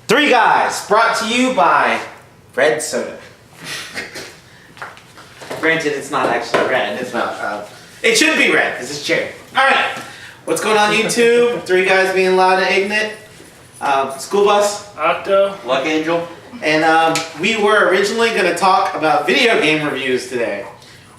Three Guys, brought to you by Red Soda. Granted, it's not actually red. It's not. It should be red because it's cherry. All right, what's going on YouTube? Three Guys being loud at Ignant. School Bus. Octo. Luck Angel. And we were originally going to talk about video game reviews today,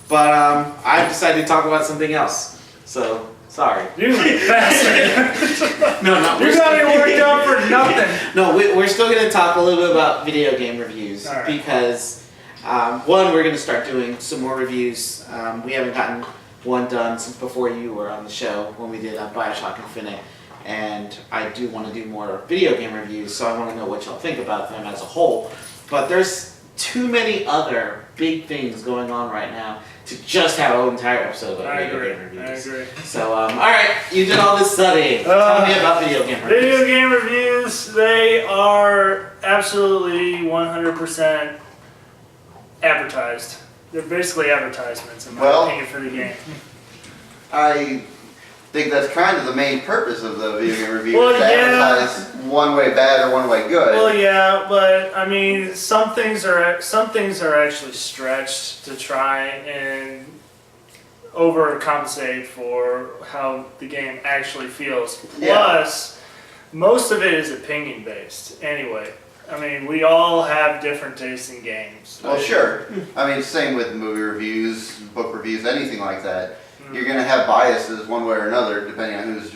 but I decided to talk about something else. So sorry. You bastard. No. You got me worked up for nothing. No, we're still going to talk a little bit about video game reviews because, one, we're going to start doing some more reviews. We haven't gotten one done since before you were on the show when we did Bioshock Infinite, and I do want to do more video game reviews, so I want to know what y'all think about them as a whole. But there's too many other big things going on right now to just have an entire episode about video game reviews. I agree. So, alright, you did all this studying. Tell me about video game reviews. Video game reviews, they are absolutely 100% advertised. They're basically advertisements, in my opinion, for the game. I think that's kind of the main purpose of the video game review, Well, is to advertise one way bad or one way good. Well, yeah, but I mean, some things are actually stretched to try and overcompensate for how the game actually feels. Plus, most of it is opinion based. Anyway, I mean, we all have different tastes in games. Well, sure. I mean, same with movie reviews, book reviews, anything like that. You're going to have biases one way or another, depending on who's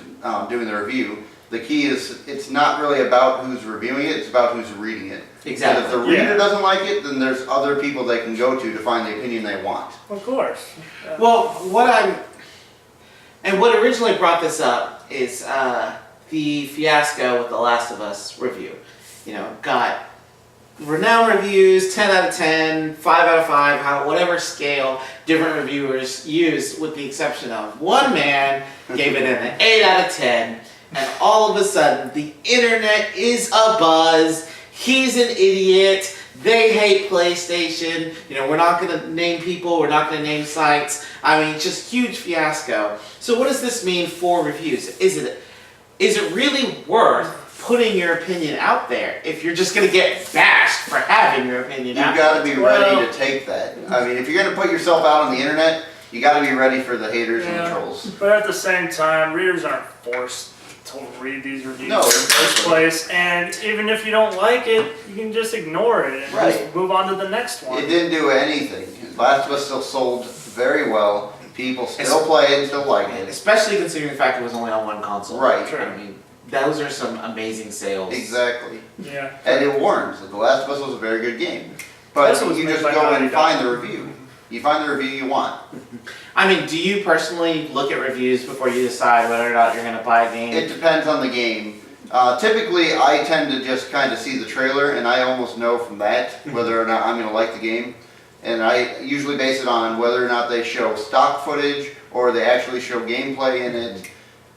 doing the review. The key is, it's not really about who's reviewing it, it's about who's reading it. Exactly. And if the reader doesn't like it, then there's other people they can go to find the opinion they want. Of course. Well, what originally brought this up is the fiasco with The Last of Us review. You know, got renowned reviews, 10 out of 10, 5 out of 5, whatever scale different reviewers use, with the exception of one man gave it an 8 out of 10, and all of a sudden the internet is abuzz. He's an idiot. They hate PlayStation. You know, we're not going to name people. We're not going to name sites. I mean, just huge fiasco. So what does this mean for reviews? Is it really worth putting your opinion out there if you're just going to get bashed for having your opinion out there? You've got to be ready to take that. I mean, if you're going to put yourself out on the internet, you got to be ready for the haters and the trolls. But at the same time, readers aren't forced to read these reviews in the exactly. first place, and even if you don't like it, you can just ignore it and just move on to the next one. It didn't do anything. Last of Us still sold very well. People still play it and still like it. Especially considering the fact it was only on one console. Right. True. I mean, those are some amazing sales. Exactly. Yeah. And it warrants that The Last of Us was a very good game. But you just go and find the review. You find the review you want. I mean, do you personally look at reviews before you decide whether or not you're going to buy a game? It depends on the game. Typically, I tend to just kind of see the trailer, and I almost know from that whether or not I'm going to like the game. And I usually base it on whether or not they show stock footage or they actually show gameplay in it,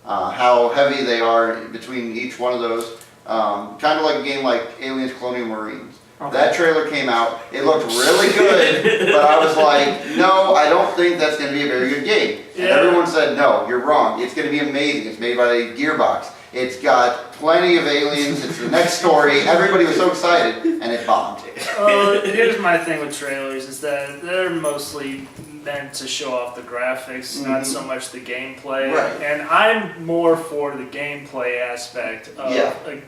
how heavy they are between each one of those. Kind of like a game like Aliens Colonial Marines. Okay. That trailer came out, it looked really good, but I was like, no, I don't think that's going to be a very good game. And everyone said, no, you're wrong, it's going to be amazing, it's made by Gearbox, it's got plenty of aliens, it's the next story, everybody was so excited, and it bombed. Here's my thing with trailers, is that they're mostly meant to show off the graphics, not so much the gameplay. Right. And I'm more for the gameplay aspect of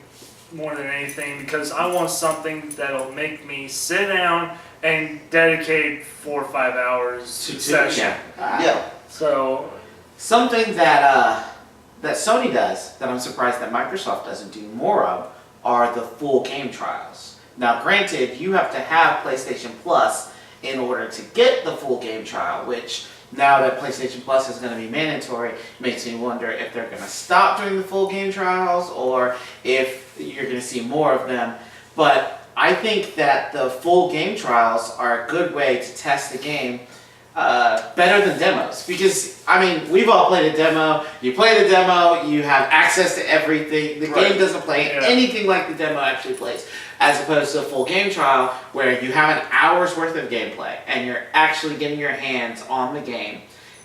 more than anything, because I want something that'll make me sit down and dedicate 4 or 5 hours to session. So something that Sony does that I'm surprised that Microsoft doesn't do more of are the full game trials. Now, granted, you have to have PlayStation Plus in order to get the full game trial, which now that PlayStation Plus is going to be mandatory, makes me wonder if they're going to stop doing the full game trials or if you're going to see more of them. But I think that the full game trials are a good way to test the game better than demos. Because, I mean, we've all played a demo. You play the demo, you have access to everything. The game doesn't play anything like the demo actually plays. As opposed to a full game trial where you have an hour's worth of gameplay and you're actually getting your hands on the game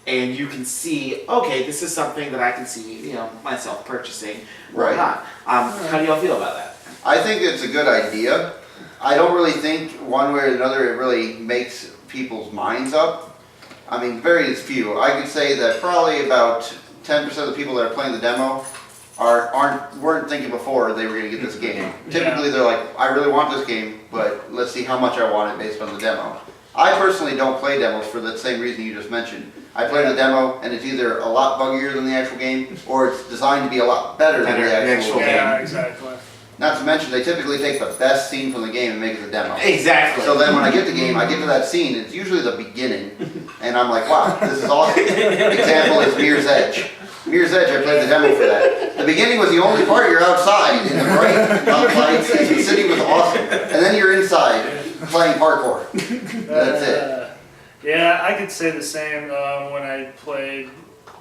and you can see, okay, this is something that I can see, myself purchasing or not. How do y'all feel about that? I think it's a good idea. I don't really think one way or another it really makes people's minds up. I mean, very few. I could say that probably about 10% of the people that are playing the demo weren't thinking before they were going to get this game. Typically, they're like, I really want this game, but let's see how much I want it based on the demo. I personally don't play demos for the same reason you just mentioned. I play the demo, and it's either a lot buggier than the actual game, or it's designed to be a lot better than the actual game. Yeah, exactly. Not to mention, they typically take the best scene from the game and make it the demo. Exactly. So then when I get the game, I get to that scene, it's usually the beginning, and I'm like, wow, this is awesome. Example is Mirror's Edge. Mirror's Edge, I played the demo for that. The beginning was the only part you're outside in the bright lights, and the city was awesome. And then you're inside playing parkour. That's it. Yeah, I could say the same when I played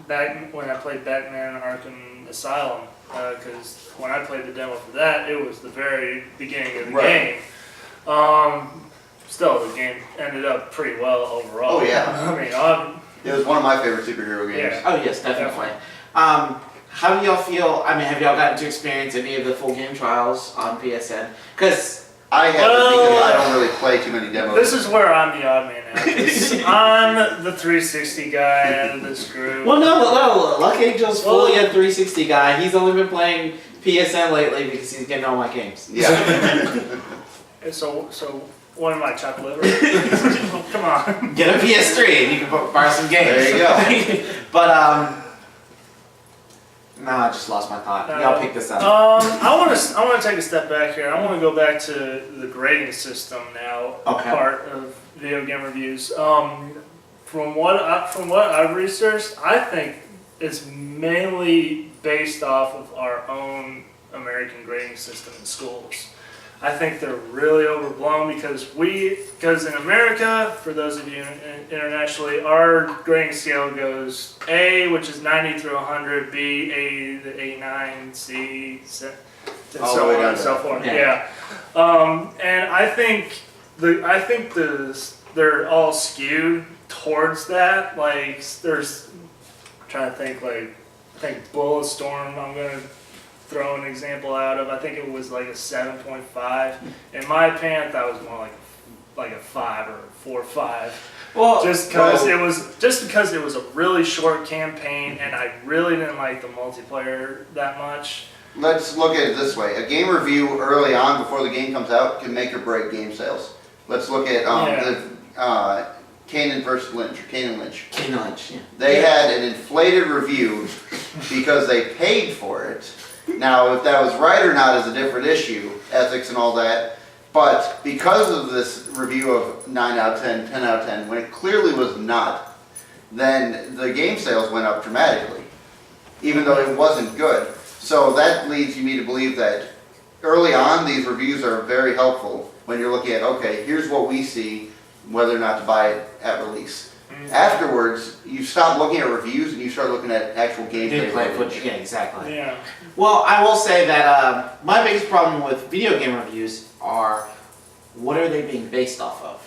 Batman Arkham Asylum, because when I played the demo for that, it was the very beginning of the game. Still, the game ended up pretty well overall. Oh yeah. I mean, it was one of my favorite superhero games. Yeah. Oh yes, definitely. How do y'all feel? I mean, have y'all gotten to experience any of the full game trials on PSN? Because I haven't, because I don't really play too many demos. this is where I'm the odd man out. 'Cause I'm the 360 guy out of this group. well, no, Lucky Angel's fully a 360 guy. He's only been playing PSN lately because he's getting all my games. Yeah. And so what am I, chopped liver? Come on. Get a PS3 and you can borrow some games. There you go. But no, I just lost my thought. Y'all pick this up. I want to take a step back here. I want to go back to the grading system now. Okay. Part of video game reviews. From what I've researched, I think it's mainly based off of our own American grading system in schools. I think they're really overblown because in America, for those of you internationally, our grading scale goes A, which is 90 through 100, B, A to 89, C, and All so the way on down and to so that. forth. Yeah. And I think they're all skewed towards that. Like there's, I'm trying to think I think Bulletstorm, I'm gonna throw an example out of. I think it was like a 7.5. In my opinion, that was more like a 5 or 4 or 5. Well, Just because it was a really short campaign, and I really didn't like the multiplayer that much. Let's look at it this way. A game review early on, before the game comes out, can make or break game sales. Let's look at the Kanan versus Lynch, or Kanan Lynch. Kanan Lynch, yeah. They had an inflated review because they paid for it. Now, if that was right or not is a different issue, ethics and all that. But because of this review of 9 out of 10, 10 out of 10, when it clearly was not, then the game sales went up dramatically, even though it wasn't good. So that leads me to believe that early on, these reviews are very helpful when you're looking at, okay, here's what we see, whether or not to buy it at release. Afterwards, you stop looking at reviews and you start looking at actual gameplay footage. Yeah, exactly. Yeah. Well, I will say that my biggest problem with video game reviews are what are they being based off of?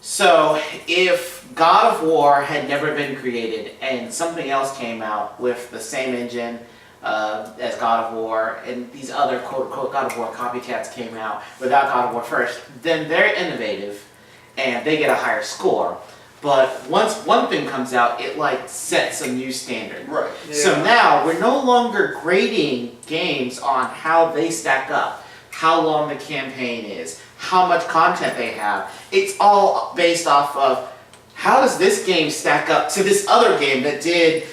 So, if God of War had never been created and something else came out with the same engine as God of War, and these other quote-unquote God of War copycats came out without God of War first, then they're innovative and they get a higher score. But once one thing comes out, it like sets a new standard. Right. Yeah. So now we're no longer grading games on how they stack up, how long the campaign is, how much content they have. It's all based off of how does this game stack up to this other game that did,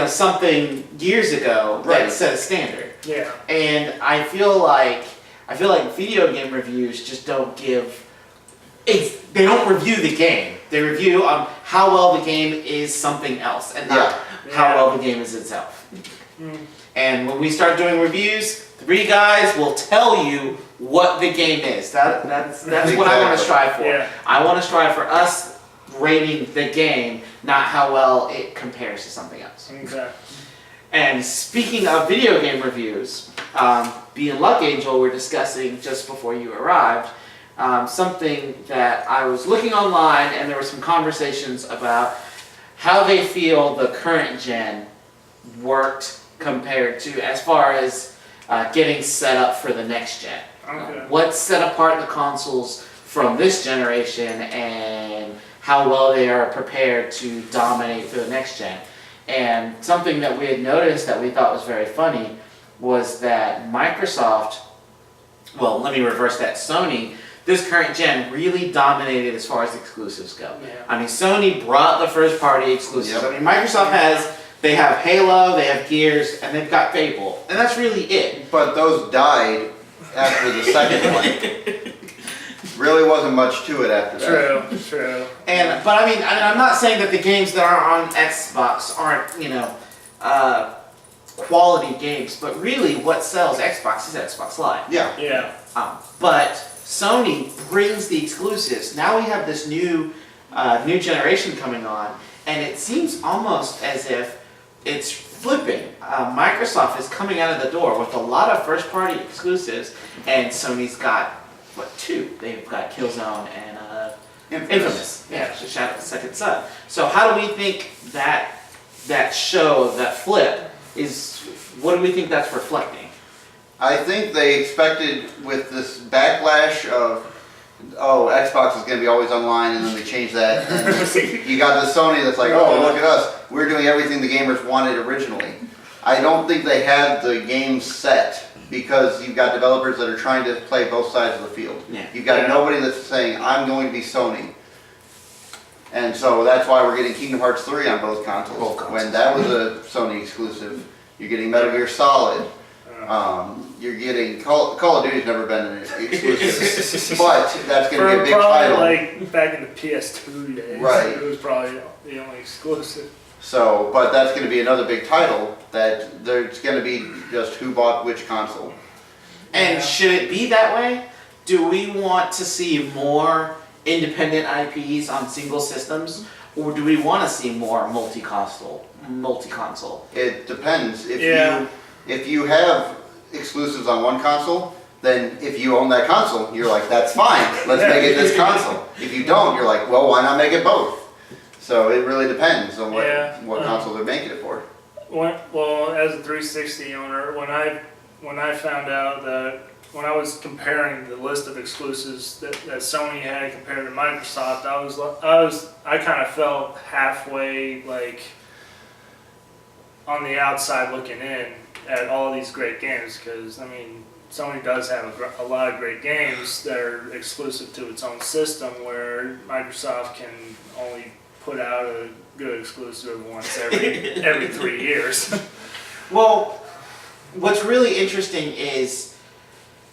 something years ago that set a standard. Yeah. And I feel like video game reviews just don't give. They don't review the game. They review on how well the game is something else, and not how well the game is itself. And when we start doing reviews, 3 guys will tell you what the game is. That's what I want to strive for. Yeah. I want to strive for us rating the game, not how well it compares to something else. Okay. And speaking of video game reviews, Bein Luck Angel we're discussing just before you arrived. Something that I was looking online, and there were some conversations about how they feel the current gen worked compared to, as far as getting set up for the next gen. Okay. What set apart the consoles from this generation and how well they are prepared to dominate for the next gen. And something that we had noticed that we thought was very funny was that Microsoft, well, let me reverse that, Sony, this current gen really dominated as far as exclusives go. Yeah. I mean, Sony brought the first party exclusives. Yep. I mean, Microsoft they have Halo, they have Gears, and they've got Fable. And that's really it. But those died after the second one. Really wasn't much to it after that. True. But I mean, I'm not saying that the games that are on Xbox aren't, quality games, but really what sells Xbox is Xbox Live. Yeah. But Sony brings the exclusives. Now we have this new generation coming on, and it seems almost as if it's flipping. Microsoft is coming out of the door with a lot of first-party exclusives, and Sony's got, two? They've got Killzone and Infamous. Yeah, Shadow of the Second Son. So how do we think that flip is, what do we think that's reflecting? I think they expected with this backlash of, Xbox is going to be always online, and then they changed that. And you got the Sony that's like, look at us. We're doing everything the gamers wanted originally. I don't think they had the game set because you've got developers that are trying to play both sides of the field. Yeah. You've got nobody that's saying, I'm going to be Sony. And so that's why we're getting Kingdom Hearts 3 on both consoles. When that was a Sony exclusive. You're getting Metal Gear Solid. You're getting Call of Duty's never been an exclusive, but that's going to be a big title. Like back in the PS2 days, Right. It was probably the only exclusive. So, but that's going to be another big title that there's going to be just who bought which console. And should it be that way? Do we want to see more independent IPs on single systems, or do we want to see more multi-console? It depends. If you have exclusives on one console, then if you own that console, you're like, that's fine, let's make it this console. If you don't, you're like, well, why not make it both? So it really depends on what console they're making it for. Well, as a 360 owner, when I found out that when I was comparing the list of exclusives that Sony had compared to Microsoft, I kind of felt halfway like on the outside looking in at all these great games, because I mean Sony does have a lot of great games that are exclusive to its own system, where Microsoft can only put out a good exclusive once every 3 years. Well, what's really interesting is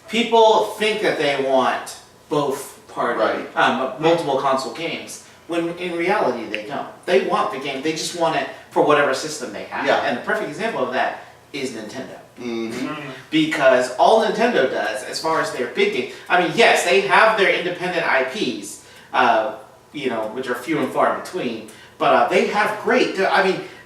people think that they want both multiple console games, when in reality they don't. They want the game, they just want it for whatever system they have. Yeah. And the perfect example of that is Nintendo. Mm-hmm. Because all Nintendo does, as far as their big games, I mean, yes, they have their independent IPs, which are few and far between, but they have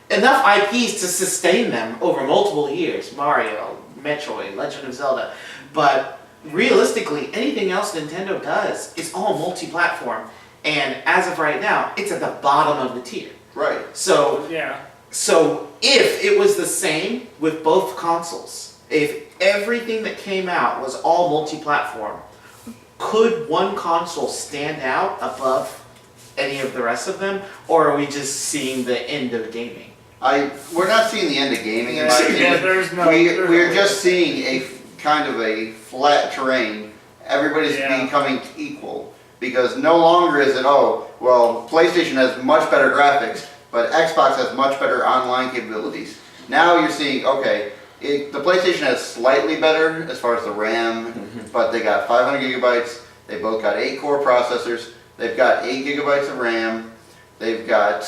enough IPs to sustain them over multiple years. Mario, Metroid, Legend of Zelda. But realistically, anything else Nintendo does is all multi-platform, and as of right now, it's at the bottom of the tier. Right. So if it was the same with both consoles, if everything that came out was all multi-platform, could one console stand out above any of the rest of them, or are we just seeing the end of gaming? We're not seeing the end of gaming in my opinion. We're just seeing a kind of a flat terrain. Everybody's becoming equal, because no longer is it, PlayStation has much better graphics, but Xbox has much better online capabilities. Now you're seeing, the PlayStation has slightly better as far as the RAM, but they got 500 gigabytes, they both got 8-core processors, they've got 8 gigabytes of RAM, they've got,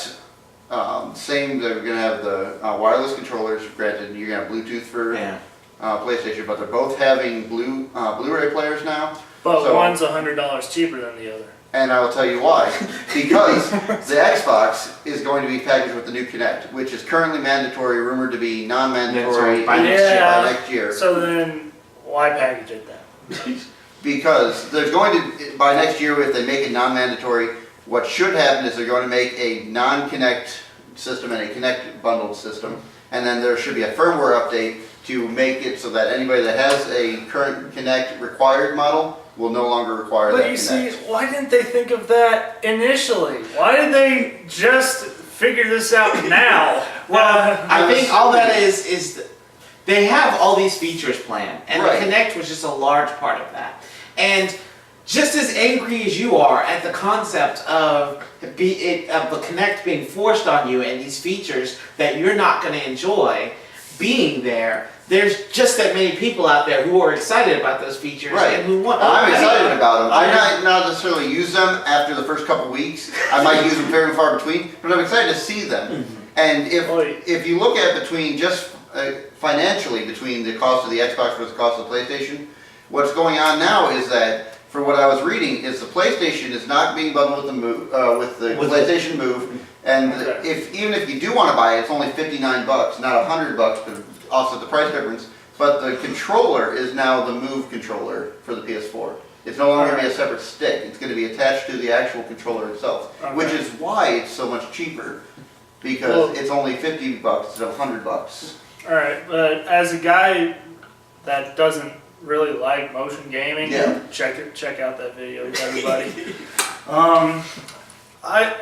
they're going to have the wireless controllers. Granted, you're going to have Bluetooth for PlayStation, but they're both having Blu-ray players now. But one's $100 cheaper than the other. And I will tell you why. Because the Xbox is going to be packaged with the new Kinect, which is currently mandatory, rumored to be non-mandatory by next year. So then, why package it then? Because there's going to, by next year, if they make it non-mandatory, what should happen is they're going to make a non-Kinect system and a Kinect bundled system, and then there should be a firmware update to make it so that anybody that has a current Kinect required model will no longer require that But you Kinect. see, why didn't they think of that initially? Why did they just figure this out now? Well, I think all that is they have all these features planned, and Right. the Kinect was just a large part of that. And just as angry as you are at the concept of the Kinect being forced on you and these features that you're not going to enjoy being there, there's just that many people out there who are excited about those features Right. and who want. I'm excited about them. I I- might not necessarily use them after the first couple weeks. I might use them very far between, but I'm excited to see them. And if you look at between just financially between the cost of the Xbox versus the cost of the PlayStation, what's going on now is that, for what I was reading, is the PlayStation is not being bundled with the PlayStation Move, and Okay. even if you do want to buy it, it's only $59, not $100, but also the price difference. But the controller is now the Move controller for the PS4. It's no longer going to be a separate stick. It's going to be attached to the actual controller itself, Okay. which is why it's so much cheaper, because Well- it's only $50 instead of $100. All right, but as a guy that doesn't really like motion gaming, Yeah. check out that video, everybody. I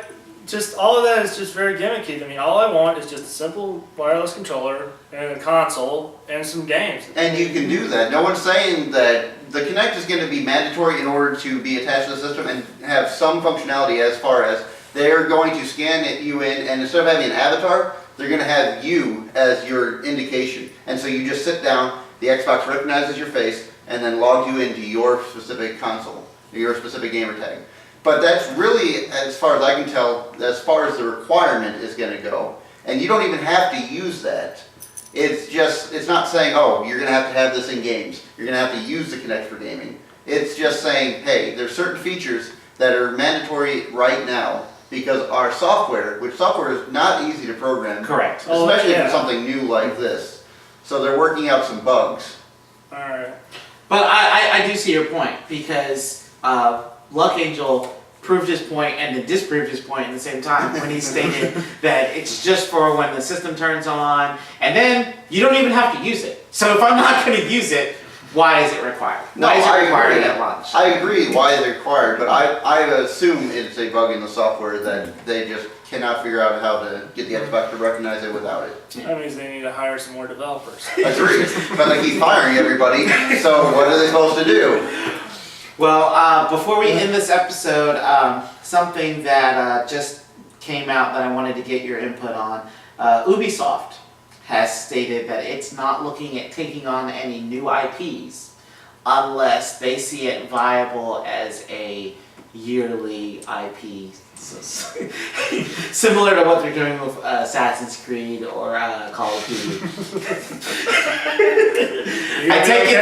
just all of that is just very gimmicky to me. All I want is just a simple wireless controller and a console and some games. And you can do that. No one's saying that the Kinect is going to be mandatory in order to be attached to the system and have some functionality, as far as they're going to scan you in, and instead of having an avatar, they're going to have you as your indication. And so you just sit down, the Xbox recognizes your face, and then logs you into your specific console, your specific gamer tag. But that's really, as far as I can tell, as far as the requirement is going to go. And you don't even have to use that. It's not saying, oh, you're going to have this in games. You're going to have to use the Kinect for gaming. It's just saying, hey, there's certain features that are mandatory right now, because our software, which software is not easy to program, Correct. Oh, especially yeah. for something new like this. So they're working out some bugs. All right. But I do see your point, because Luck Angel proved his point and then disproved his point at the same time when he stated that it's just for when the system turns on, and then you don't even have to use it. So if I'm not going to use it, why is it required? Why is it required at launch? I agree why it's required, but I assume it's a bug in the software that they just cannot figure out how to get the Xbox to recognize it without it. That means they need to hire some more developers. Agreed. But they keep firing everybody, so what are they supposed to do? Well, before we end this episode, something that just came out that I wanted to get your input on. Ubisoft has stated that it's not looking at taking on any new IPs unless they see it viable as a yearly IP. Similar to what they're doing with Assassin's Creed or Call of Duty. I take it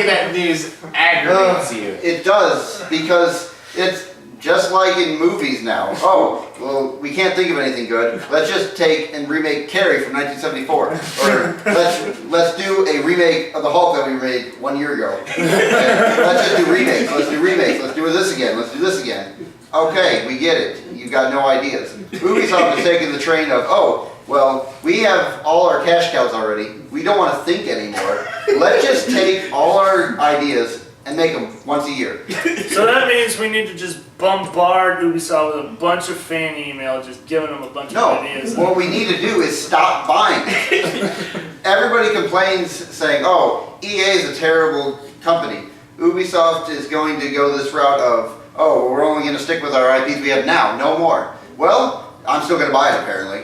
that news aggravates you. It does, because it's just like in movies now. Oh, well, we can't think of anything good. Let's just take and remake Carrie from 1974. Or let's do a remake of the Hulk that we made 1 year ago. Let's just do remakes. Let's do remakes. Let's do this again. Let's do this again. Okay, we get it. You've got no ideas. Ubisoft is taking the train of, oh, well, we have all our cash cows already. We don't want to think anymore. Let's just take all our ideas and make them once a year. So that means we need to just bombard Ubisoft with a bunch of fan email, just giving them a bunch of ideas. What we need to do is stop buying. Everybody complains saying, oh, EA is a terrible company. Ubisoft is going to go this route of, oh, we're only going to stick with our IPs we have now, no more. Well, I'm still going to buy it apparently.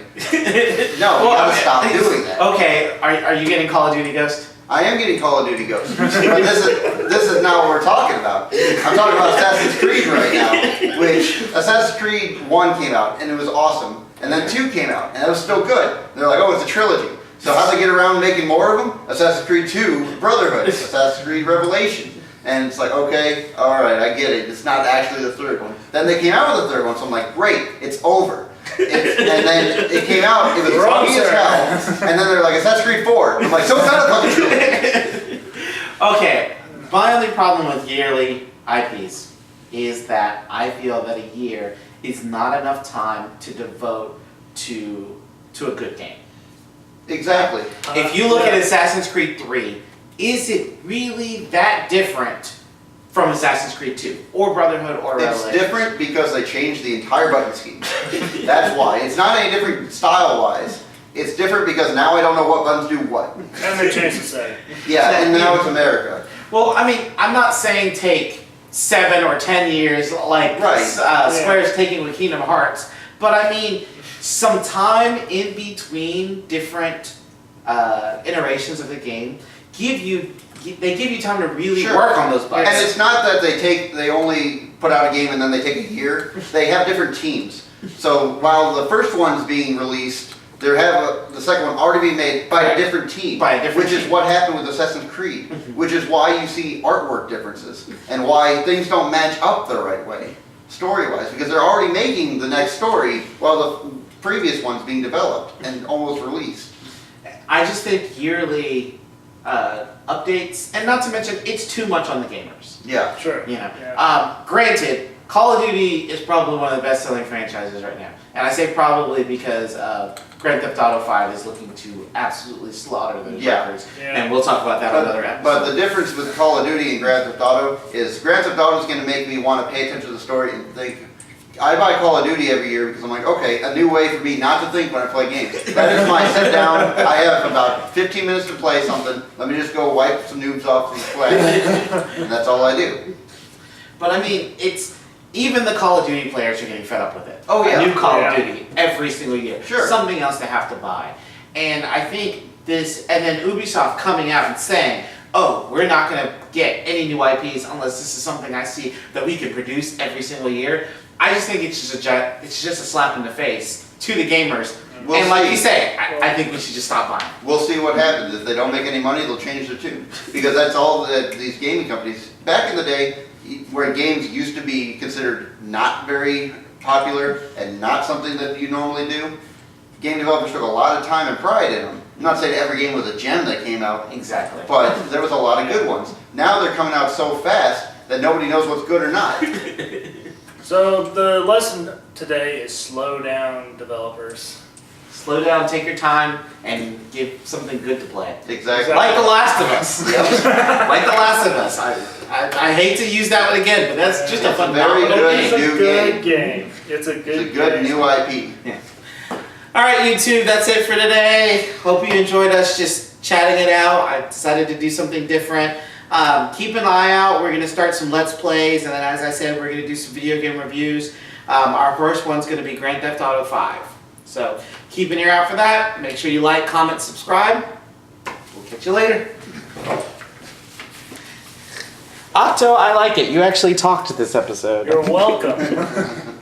No, you got to stop doing that. Okay, are you getting Call of Duty Ghost? I am getting Call of Duty Ghost, but this is not what we're talking about. I'm talking about Assassin's Creed right now, which Assassin's Creed 1 came out, and it was awesome, and then 2 came out, and it was still good. And they're like, oh, it's a trilogy. So how they get around making more of them? Assassin's Creed 2, Brotherhood, Assassin's Creed Revelation. And it's like, okay, alright, I get it. It's not actually the third one. Then they came out with the third one, so I'm like, great, it's over. And then it came out, it was funny as hell, and then they're like, Assassin's Creed 4. I'm like, so it's not a fucking trilogy. Okay, my only problem with yearly IPs is that I feel that a year is not enough time to devote to a good game. Exactly. If you look at Assassin's Creed 3, is it really that different from Assassin's Creed 2 or Brotherhood or It's Revelations? different because they changed the entire button scheme. That's why. It's not any different style-wise. It's different because now I don't know what buttons do what. And they changed the setting. Yeah, and now it's America. Well, I mean, I'm not saying take 7 or 10 years like Right. Square's taking with Kingdom Hearts, but I mean, some time in between different iterations of the game they give you time to really Sure. work on those buttons. And it's not that they only put out a game and then they take a year. They have different teams. So while the first one's being released, the second one already being made by a different team. By a different which is team. what happened with Assassin's Creed. Which is why you see artwork differences. And why things don't match up the right way, story-wise. Because they're already making the next story while the previous one's being developed and almost released. I just think yearly updates, and not to mention, it's too much on the gamers. Yeah. Sure. You know, Yeah. granted, Call of Duty is probably one of the best-selling franchises right now, and I say probably because Grand Theft Auto 5 is looking to absolutely slaughter those records, Yeah. and we'll talk about that on another episode. But the difference with Call of Duty and Grand Theft Auto is Grand Theft Auto is going to make me want to pay attention to the story and think. I buy Call of Duty every year because I'm like, okay, a new way for me not to think when I play games. That is my sit down. I have about 15 minutes to play something. Let me just go wipe some noobs off the flag, and that's all I do. But I mean, it's even the Call of Duty players are getting fed up with it. Oh, yeah. A new Call Yeah. of Duty every single year. Sure. Something else to have to buy. And I think this, and then Ubisoft coming out and saying, oh, we're not going to get any new IPs unless this is something I see that we can produce every single year. I just think it's just a slap in the face to the gamers. We'll and like see. you say, I think we should just stop buying. We'll see what happens. If they don't make any money, they'll change their tune. Because that's all that these gaming companies, back in the day, where games used to be considered not very popular and not something that you normally do, game developers took a lot of time and pride in them. I'm not saying every game was a gem that came out, Exactly. but there was a lot of good ones. Now they're coming out so fast that nobody knows what's good or not. So the lesson today is slow down, developers. Slow down, take your time, and give something good to play. Exactly. Like The Last of Us. Yep. Like The Last of Us. I hate to use that one again, but that's just a It's a very phenomenal good It's game. a new good game. It's a It's good a good game. new IP. All right, YouTube, that's it for today. Hope you enjoyed us just chatting it out. I decided to do something different. Keep an eye out. We're going to start some Let's Plays, and then as I said, we're going to do some video game reviews. Our first one's going to be Grand Theft Auto 5. So keep an ear out for that. Make sure you like, comment, subscribe. We'll catch you later. Otto, I like it. You actually talked this episode. You're welcome.